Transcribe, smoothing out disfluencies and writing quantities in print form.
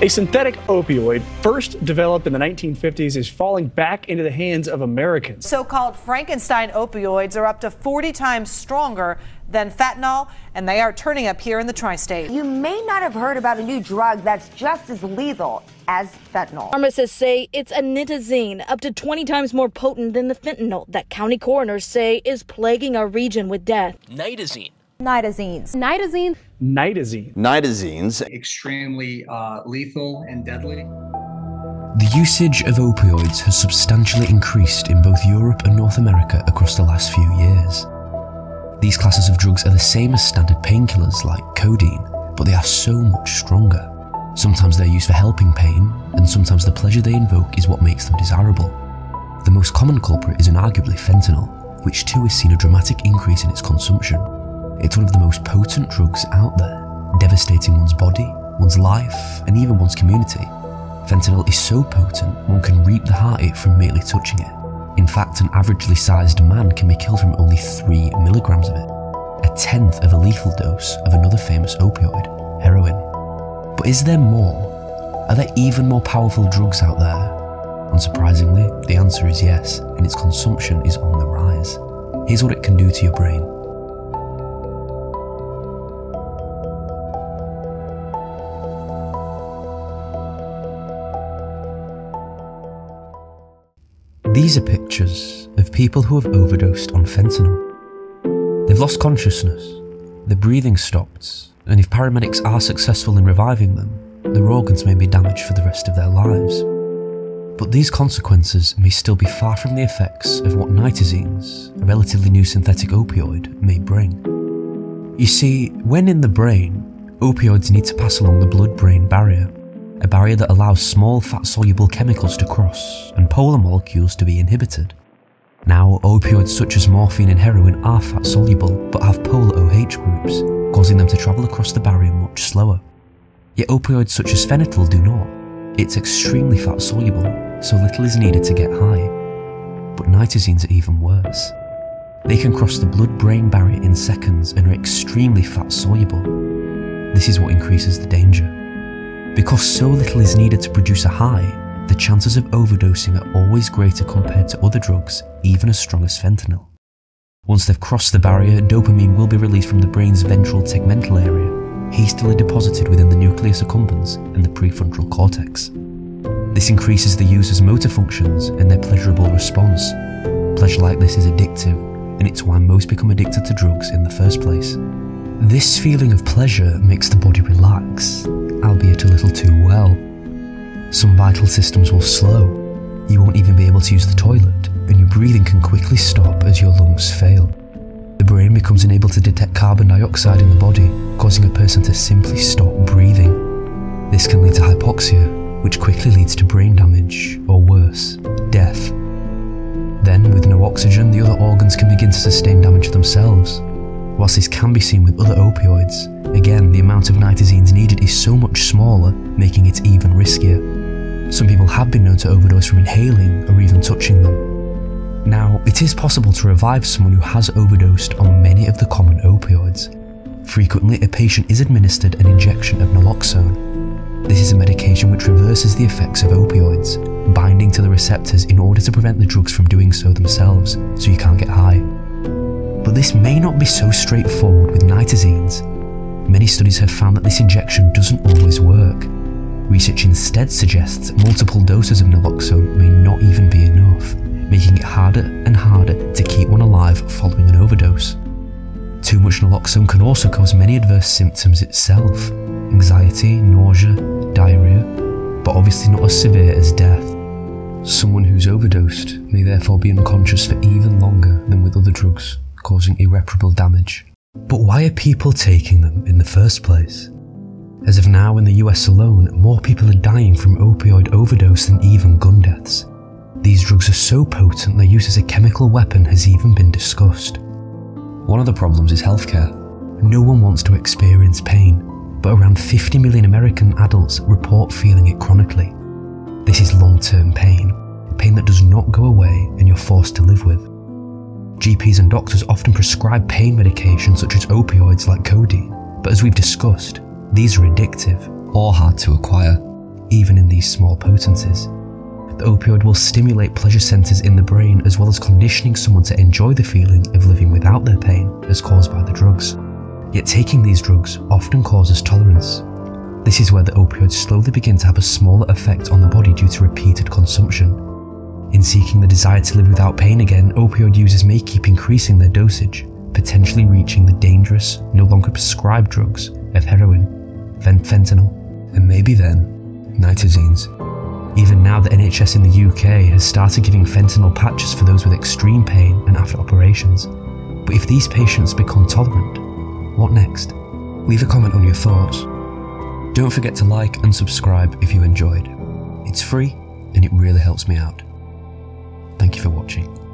A synthetic opioid, first developed in the 1950s, is falling back into the hands of Americans. So-called Frankenstein opioids are up to 40 times stronger than fentanyl, and they are turning up here in the tri-state. You may not have heard about a new drug that's just as lethal as fentanyl. Pharmacists say it's a nitazene, up to 20 times more potent than the fentanyl that county coroners say is plaguing our region with death. Nitazenes. Extremely lethal and deadly. The usage of opioids has substantially increased in both Europe and North America across the last few years. These classes of drugs are the same as standard painkillers like codeine, but they are so much stronger. Sometimes they're used for helping pain, and sometimes the pleasure they invoke is what makes them desirable. The most common culprit is unarguably fentanyl, which too has seen a dramatic increase in its consumption. It's one of the most potent drugs out there, devastating one's body, one's life, and even one's community. Fentanyl is so potent, one can reap the heartache from merely touching it. In fact, an averagely sized man can be killed from only 3 milligrams of it, a tenth of a lethal dose of another famous opioid, heroin. But is there more? Are there even more powerful drugs out there? Unsurprisingly, the answer is yes, and its consumption is on the rise. Here's what it can do to your brain. These are pictures of people who have overdosed on fentanyl. They've lost consciousness, their breathing stopped, and if paramedics are successful in reviving them, their organs may be damaged for the rest of their lives. But these consequences may still be far from the effects of what nitazenes, a relatively new synthetic opioid, may bring. You see, when in the brain, opioids need to pass along the blood-brain barrier, a barrier that allows small fat-soluble chemicals to cross and polar molecules to be inhibited. Now, opioids such as morphine and heroin are fat-soluble but have polar OH groups, causing them to travel across the barrier much slower. Yet opioids such as fentanyl do not. It's extremely fat-soluble, so little is needed to get high. But nitazenes are even worse. They can cross the blood-brain barrier in seconds and are extremely fat-soluble. This is what increases the danger. Because so little is needed to produce a high, the chances of overdosing are always greater compared to other drugs, even as strong as fentanyl. Once they've crossed the barrier, dopamine will be released from the brain's ventral tegmental area, hastily deposited within the nucleus accumbens and the prefrontal cortex. This increases the user's motor functions and their pleasurable response. Pleasure like this is addictive, and it's why most become addicted to drugs in the first place. This feeling of pleasure makes the body relax, albeit a little too well. Some vital systems will slow, you won't even be able to use the toilet, and your breathing can quickly stop as your lungs fail. The brain becomes unable to detect carbon dioxide in the body, causing a person to simply stop breathing. This can lead to hypoxia, which quickly leads to brain damage, or worse, death. Then, with no oxygen, the other organs can begin to sustain damage themselves. Whilst this can be seen with other opioids, again, the amount of nitazenes needed is so much smaller, making it even riskier. Some people have been known to overdose from inhaling or even touching them. Now, it is possible to revive someone who has overdosed on many of the common opioids. Frequently, a patient is administered an injection of naloxone. This is a medication which reverses the effects of opioids, binding to the receptors in order to prevent the drugs from doing so themselves, so you can't get high. But this may not be so straightforward with nitazenes. Many studies have found that this injection doesn't always work. Research instead suggests multiple doses of naloxone may not even be enough, making it harder and harder to keep one alive following an overdose. Too much naloxone can also cause many adverse symptoms itself: anxiety, nausea, diarrhea, but obviously not as severe as death. Someone who's overdosed may therefore be unconscious for even longer than with other drugs, causing irreparable damage. But why are people taking them in the first place? As of now, in the US alone, more people are dying from opioid overdose than even gun deaths. These drugs are so potent their use as a chemical weapon has even been discussed. One of the problems is healthcare. No one wants to experience pain, but around 50 million American adults report feeling it chronically. This is long-term pain that does not go away and you're forced to live with. GPs and doctors often prescribe pain medications such as opioids like codeine, but as we've discussed, these are addictive or hard to acquire. even in these small potencies. The opioid will stimulate pleasure centers in the brain, as well as conditioning someone to enjoy the feeling of living without their pain as caused by the drugs. Yet taking these drugs often causes tolerance. This is where the opioids slowly begin to have a smaller effect on the body due to repeated consumption. In seeking the desire to live without pain again, opioid users may keep increasing their dosage, potentially reaching the dangerous, no longer prescribed drugs of heroin, fentanyl, and maybe then, nitazenes. Even now, the NHS in the UK has started giving fentanyl patches for those with extreme pain and after operations. But if these patients become tolerant, what next? Leave a comment on your thoughts. Don't forget to like and subscribe if you enjoyed. It's free and it really helps me out. Thank you for watching.